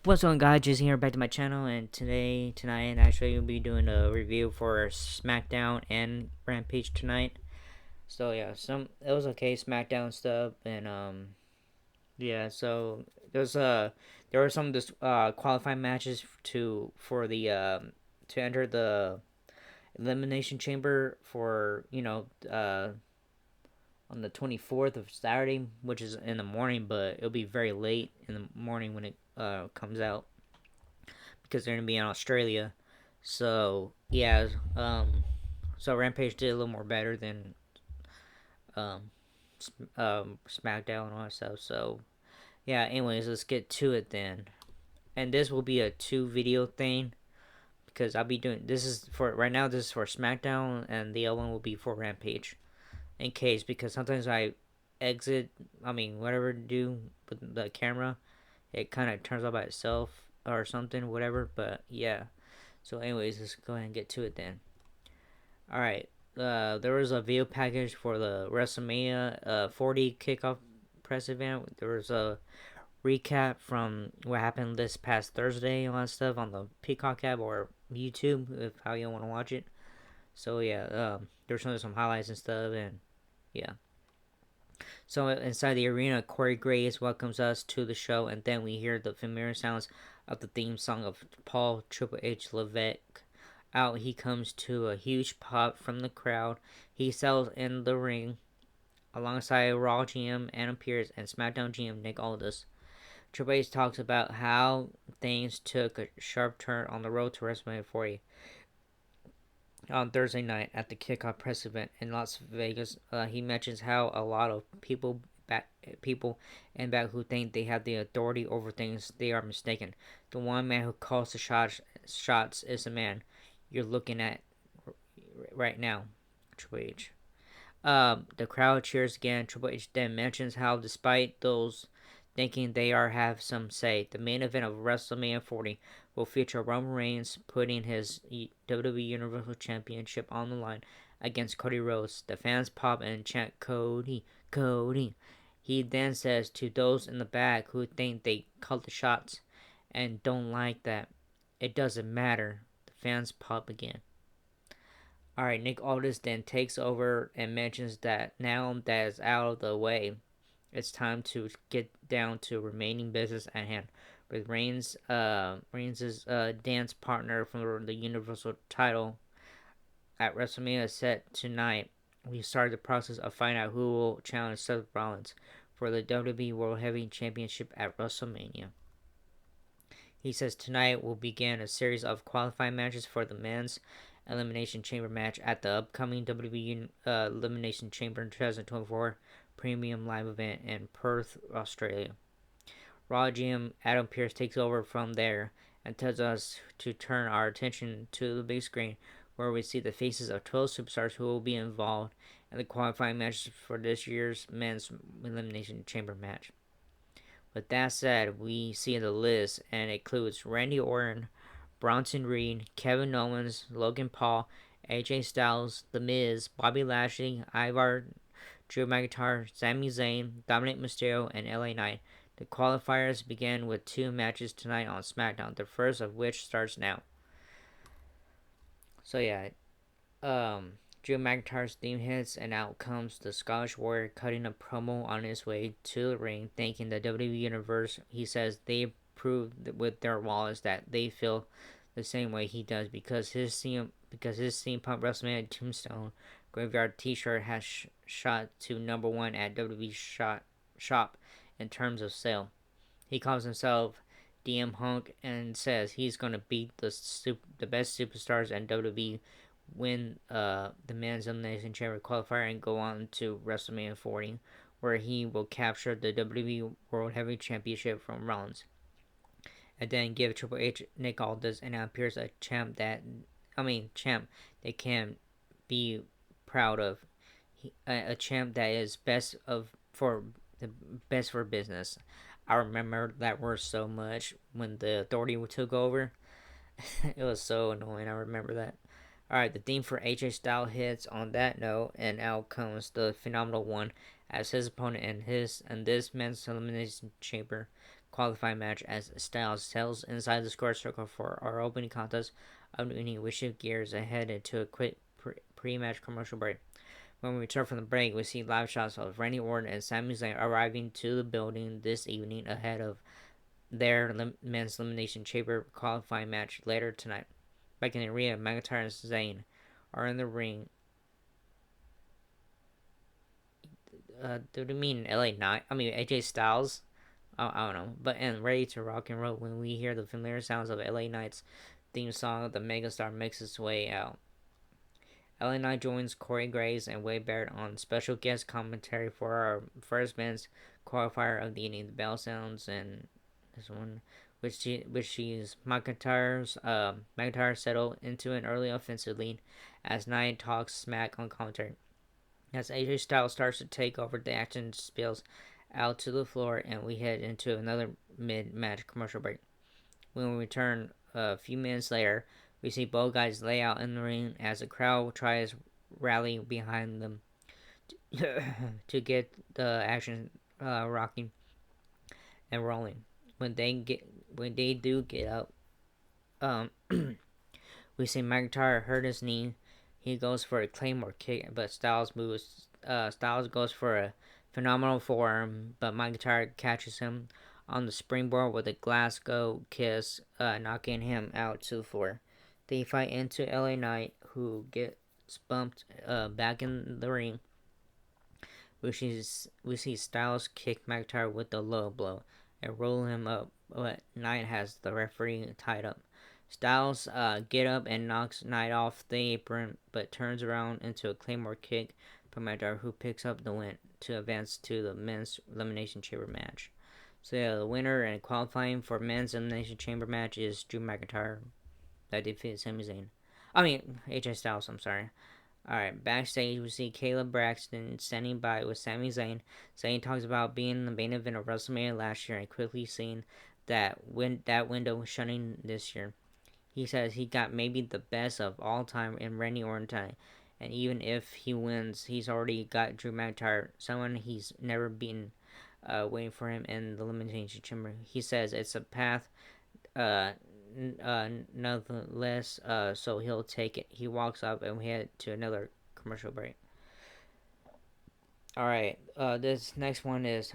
What's going on, guys? Jason here, back to my channel, and tonight, actually, we'll be doing a review for Smackdown and Rampage tonight. So yeah, it was okay Smackdown stuff, and yeah. So there's there were some qualifying matches to enter the elimination chamber for on the 24th of Saturday, which is in the morning, but it'll be very late in the morning when it comes out, because they're gonna be in Australia. So yeah, so Rampage did a little more better than um, SmackDown and all that stuff. So yeah, anyways, let's get to it then. And this will be a 2 video thing, because I'll be doing this is for right now. This is for SmackDown, and the other one will be for Rampage, in case, because sometimes I exit. I mean, whatever to do with the camera, it kind of turns off by itself or something, whatever. But yeah. So, anyways, let's go ahead and get to it then. All right. There was a video package for the WrestleMania 40 kickoff press event. There was a recap from what happened this past Thursday, all that stuff on the Peacock app or YouTube, if how you want to watch it. So yeah, there's some highlights and stuff, and yeah. So inside the arena, Corey Graves welcomes us to the show, and then we hear the familiar sounds of the theme song of Paul Triple H Levesque. Out he comes to a huge pop from the crowd. He sells in the ring alongside Raw GM Adam Pearce and SmackDown GM Nick Aldis. Triple H talks about how things took a sharp turn on the road to WrestleMania 40 on Thursday night at the kickoff press event in Las Vegas. He mentions how a lot of people in back who think they have the authority over things, they are mistaken. The one man who calls the shots is the man you're looking at right now, Triple H. The crowd cheers again. Triple H then mentions how, despite those thinking they have some say, the main event of WrestleMania 40 will feature Roman Reigns putting his WWE Universal Championship on the line against Cody Rhodes. The fans pop and chant Cody, Cody. He then says to those in the back who think they called the shots and don't like that, it doesn't matter. The fans pop again. Alright, Nick Aldis then takes over and mentions that now that is out of the way, it's time to get down to remaining business at hand. With Reigns' dance partner from the Universal title at WrestleMania set tonight, we started the process of finding out who will challenge Seth Rollins for the WWE World Heavyweight Championship at WrestleMania. He says tonight will begin a series of qualifying matches for the men's Elimination Chamber match at the upcoming WWE Elimination Chamber 2024 Premium Live event in Perth, Australia. Raw GM Adam Pearce takes over from there and tells us to turn our attention to the big screen, where we see the faces of 12 superstars who will be involved in the qualifying matches for this year's men's Elimination Chamber match. With that said, we see the list, and it includes Randy Orton, Bronson Reed, Kevin Owens, Logan Paul, AJ Styles, The Miz, Bobby Lashley, Ivar, Drew McIntyre, Sami Zayn, Dominic Mysterio, and LA Knight. The qualifiers begin with 2 matches tonight on SmackDown, the first of which starts now. So yeah, Drew McIntyre's theme hits, and out comes the Scottish Warrior cutting a promo on his way to the ring, thanking the WWE Universe. He says they proved with their wallets that they feel the same way he does, because his CM Punk WrestleMania Tombstone Graveyard T-shirt has shot to #1 at WWE shop in terms of sale. He calls himself DM Hunk and says he's gonna beat the best superstars in WWE, win the men's elimination chamber qualifier, and go on to WrestleMania 40, where he will capture the WWE World Heavyweight Championship from Rollins, and then give Triple H, Nick Aldis, and Adam Pearce a champ they can be proud of, a champ that is best for business. I remember that word so much when the Authority took over. It was so annoying. I remember that. Alright, the theme for AJ Styles hits on that note, and out comes the Phenomenal One as his opponent in this men's elimination chamber qualifying match as Styles sells inside the score circle for our opening contest of the evening. We shift gears ahead into a quick pre-match commercial break. When we return from the break, we see live shots of Randy Orton and Sami Zayn arriving to the building this evening ahead of their men's elimination chamber qualifying match later tonight. Back in the arena, McIntyre and Zayn are in the ring. Do you mean LA Knight? I mean AJ Styles. I don't know, but and ready to rock and roll when we hear the familiar sounds of LA Knight's theme song. The megastar makes its way out. LA Knight joins Corey Graves and Wade Barrett on special guest commentary for our first men's qualifier of the evening. The bell sounds and this one, which is McIntyre settled into an early offensive lead as Knight talks smack on commentary. As AJ Styles starts to take over, the action spills out to the floor, and we head into another mid-match commercial break. When we return a few minutes later, we see both guys lay out in the ring as the crowd tries to rally behind them to get the action rocking and rolling. When they do get up, um, we see McIntyre hurt his knee. He goes for a Claymore kick, but Styles moves. Styles goes for a phenomenal forearm, but McIntyre catches him on the springboard with a Glasgow kiss, knocking him out to the floor. They fight into LA Knight, who gets bumped back in the ring. We see Styles kick McIntyre with the low blow and roll him up, but Knight has the referee tied up. Styles get up and knocks Knight off the apron, but turns around into a Claymore kick from McIntyre, who picks up the win to advance to the men's elimination chamber match. So yeah, the winner and qualifying for men's elimination chamber match is Drew McIntyre that defeated Sami Zayn. I mean AJ Styles. I'm sorry. Alright, backstage we see Caleb Braxton standing by with Sami Zayn. Zayn talks about being in the main event of WrestleMania last year and quickly seeing that window shutting this year. He says he got maybe the best of all time in Randy Orton, and even if he wins, he's already got Drew McIntyre, someone he's never beaten, waiting for him in the elimination chamber. He says it's a path, nonetheless, so he'll take it. He walks up and we head to another commercial break. Alright, this next one is,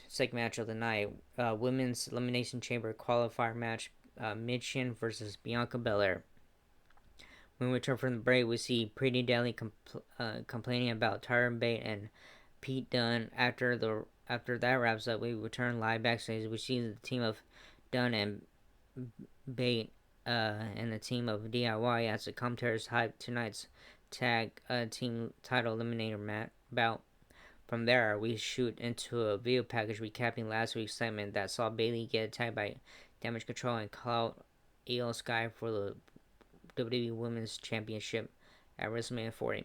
second match of the night. Women's Elimination Chamber qualifier match, Michin versus Bianca Belair. When we return from the break, we see Pretty Deadly complaining about Tyron Bate and Pete Dunne. After that wraps up, we return live backstage. We see the team of Dunne and Bate and the team of DIY as the commentators hype tonight's tag team title eliminator bout. From there, we shoot into a video package recapping last week's segment that saw Bayley get attacked by Damage Control and call out Io Sky for the WWE Women's Championship at WrestleMania 40.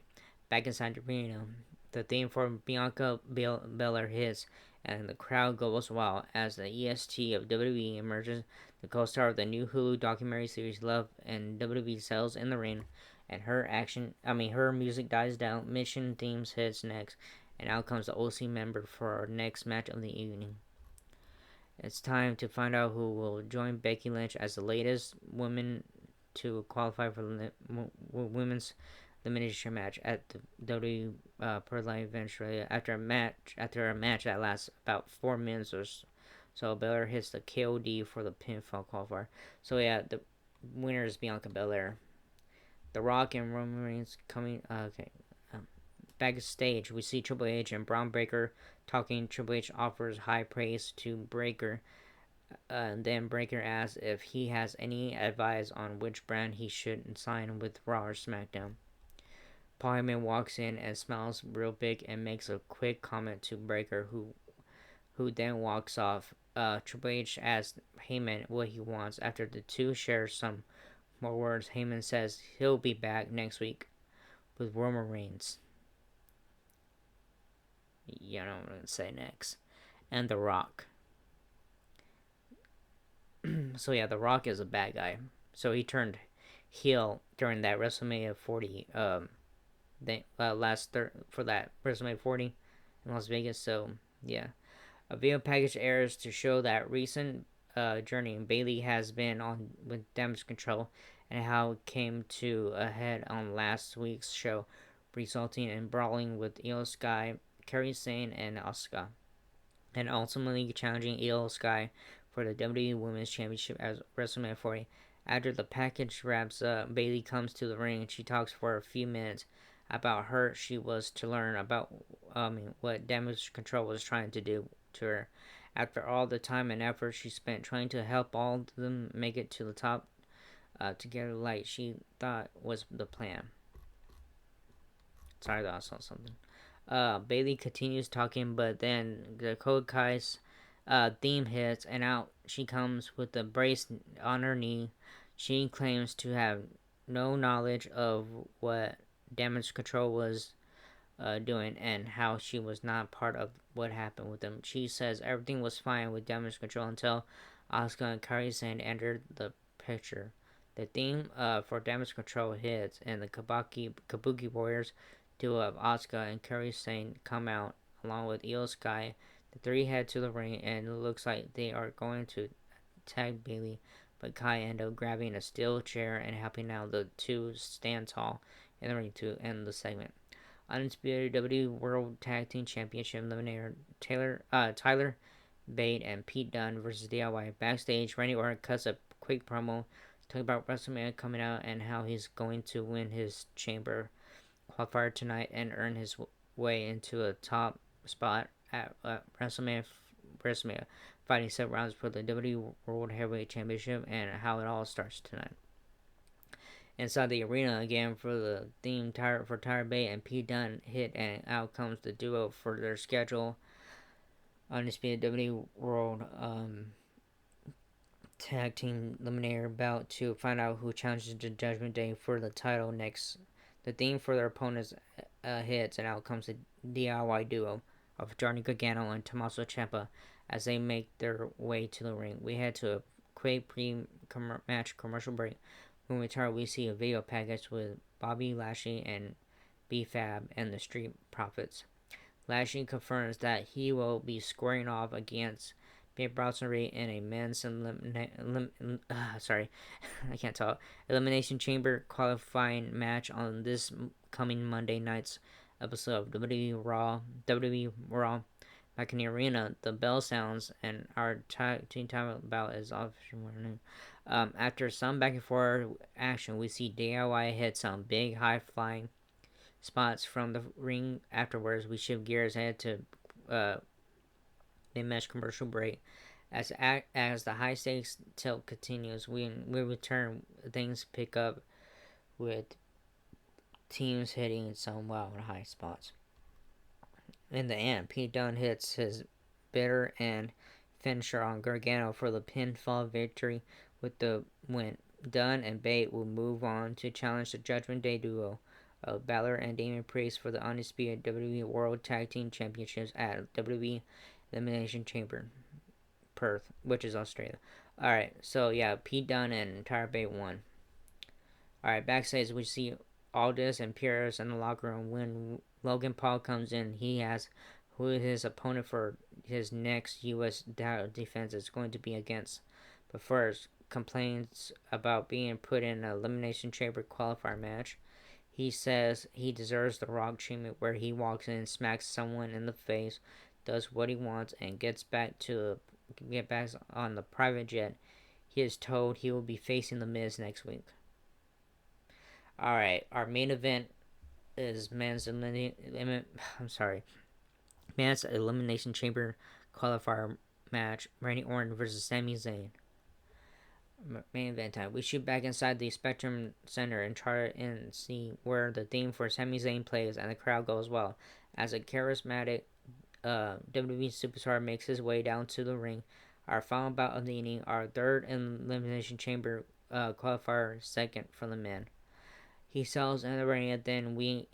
Back inside the arena, the theme for Bianca Belair hits, and the crowd goes wild as the EST of WWE emerges, the co-star of the new Hulu documentary series Love and WWE sells in the ring, and her music dies down. Mission themes hits next, and out comes the OC member for our next match of the evening. It's time to find out who will join Becky Lynch as the latest woman to qualify for the women's elimination match at the WWE per live event Australia. After a match that lasts about 4 minutes or so, Belair hits the KOD for the pinfall qualifier. So yeah, the winner is Bianca Belair. The Rock and Roman Reigns coming. Backstage, we see Triple H and Braun Breaker talking. Triple H offers high praise to Breaker. Then Breaker asks if he has any advice on which brand he should sign with Raw or SmackDown. Paul Heyman walks in and smiles real big and makes a quick comment to Breaker, who then walks off. Triple H asks Heyman what he wants. After the two share some more words, Heyman says he'll be back next week with Roman Reigns. You know what I'm going to say next. And The Rock. So yeah, The Rock is a bad guy. So he turned heel during that WrestleMania 40 for that WrestleMania 40 in Las Vegas. So yeah, A video package airs to show that recent journey Bailey has been on with damage control and how it came to a head on last week's show, resulting in brawling with Io Sky, Kairi Sane, and Asuka, and ultimately challenging Io Sky for the WWE Women's Championship at WrestleMania 40. After the package wraps up, Bailey comes to the ring and she talks for a few minutes about her she was to learn about what damage control was trying to do to her. After all the time and effort she spent trying to help all of them make it to the top together like she thought was the plan. Sorry that I saw something. Bailey continues talking, but then the Code Kai's theme hits, and out she comes with the brace on her knee. She claims to have no knowledge of what damage control was doing and how she was not part of what happened with them. She says everything was fine with damage control until Asuka and Kairi Sane entered the picture. The theme for damage control hits, and the Kabuki Warriors duo of Asuka and Kairi Sane come out along with Io Sky. The three head to the ring, and it looks like they are going to tag Bailey, but Kai ends up grabbing a steel chair and helping out the two stand tall in the ring to end the segment. Undisputed WWE World Tag Team Championship eliminator Tyler Bate and Pete Dunne versus DIY. Backstage, Randy Orton cuts a quick promo talking about WrestleMania coming out and how he's going to win his chamber qualifier tonight and earn his way into a top spot at WrestleMania, fighting 7 rounds for the WWE World Heavyweight Championship, and how it all starts tonight. Inside the arena again for the theme for Tyler Bate and Pete Dunne hit, and out comes the duo for their schedule Undisputed WWE World Tag Team Eliminator bout to find out who challenges the Judgment Day for the title next. The theme for their opponents hits, and out comes the DIY duo of Johnny Gargano and Tommaso Ciampa as they make their way to the ring. We head to a quick pre-match commercial break. When we return, we see a video package with Bobby Lashley and B-Fab and the Street Profits. Lashley confirms that he will be squaring off against Babe Bronson Reed in a men's elimination chamber qualifying match on this coming Monday night's episode of WWE Raw. Back in the arena, the bell sounds and our team time bout is off. After some back and forth action, we see DIY hit some big high flying spots from the ring. Afterwards, we shift gears ahead to mid-match commercial break. As the high stakes tilt continues, we return. Things pick up with teams hitting some wild high spots. In the end, Pete Dunne hits his bitter end finisher on Gargano for the pinfall victory with the win. Dunne and Bate will move on to challenge the Judgment Day duo of Balor and Damian Priest for the undisputed WWE World Tag Team Championships at WWE Elimination Chamber, Perth, which is Australia. Alright, so yeah, Pete Dunne and Tyler Bate won. Alright, backstage we see Aldis and Pierce in the locker room. When Logan Paul comes in, he asks who his opponent for his next U.S. defense is going to be against. But first, complains about being put in an Elimination Chamber qualifier match. He says he deserves the Rock treatment where he walks in, smacks someone in the face, does what he wants, and get back on the private jet. He is told he will be facing The Miz next week. Alright, our main event is Man's Elimination Chamber qualifier match. Randy Orton versus Sami Zayn. Main event time. We shoot back inside the Spectrum Center and try and see where the theme for Sami Zayn plays, and the crowd goes wild as a charismatic WWE superstar makes his way down to the ring. Our final bout of the evening, our third Elimination Chamber qualifier, second for the men. He sells in the ring, and then we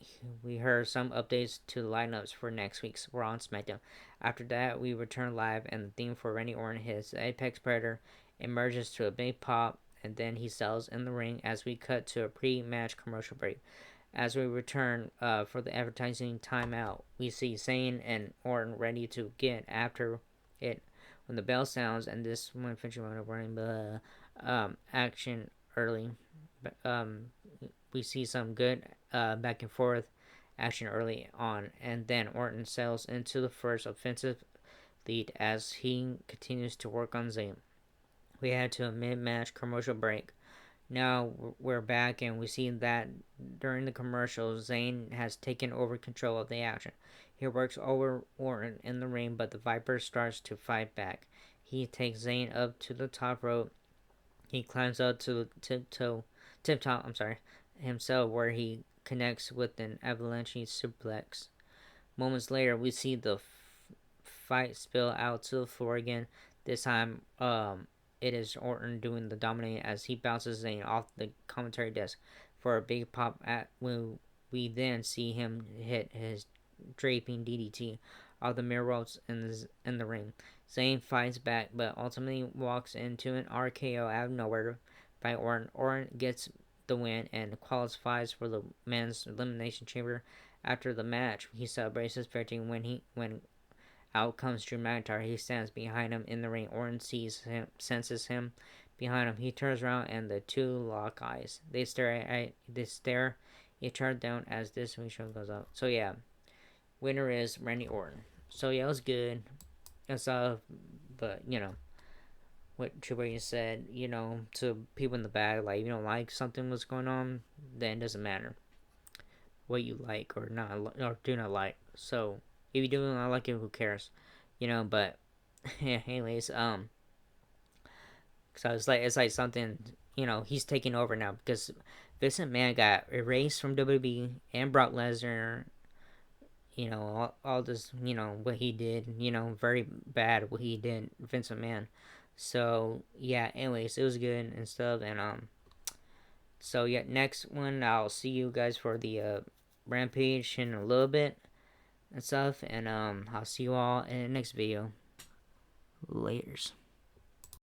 heard some updates to the lineups for next week's Raw on SmackDown. After that, we return live, and the theme for Randy Orton hits. The Apex Predator emerges to a big pop, and then he sells in the ring as we cut to a pre-match commercial break. As we return for the advertising timeout, we see Zayn and Orton ready to get after it when the bell sounds, and this one finishing on running the action early. Um, we see some good back and forth action early on, and then Orton sails into the first offensive lead as he continues to work on Zayn. We head to a mid-match commercial break. Now we're back, and we see that during the commercial, Zayn has taken over control of the action. He works over Orton in the ring, but the Viper starts to fight back. He takes Zayn up to the top rope. He climbs up to the tip top. Himself, where he connects with an avalanche suplex. Moments later, we see the fight spill out to the floor again. This time, it is Orton doing the dominating as he bounces Zayn off the commentary desk for a big pop. At when we then see him hit his draping DDT off the mirror ropes in the ring. Zayn fights back, but ultimately walks into an RKO out of nowhere by Orton. Orton gets the win and qualifies for the men's elimination chamber. After the match, he celebrates his victory when out comes Drew McIntyre. He stands behind him in the ring. Orton senses him behind him. He turns around and the two lock eyes. They stare each other down as this show goes up. So yeah, winner is Randy Orton. So yeah, it was good. It's but what Triple H said, to people in the back, like, if you don't like something what's going on, then it doesn't matter what you like or not or do not like. So if you do not like it, who cares, But yeah, anyways, so it's like something, he's taking over now because Vincent Man got erased from WWE and Brock Lesnar. All this, what he did, very bad what he did, Vince McMahon. So yeah, anyways, it was good and stuff, and so yeah, next one I'll see you guys for the Rampage in a little bit and stuff, and I'll see you all in the next video. Laters.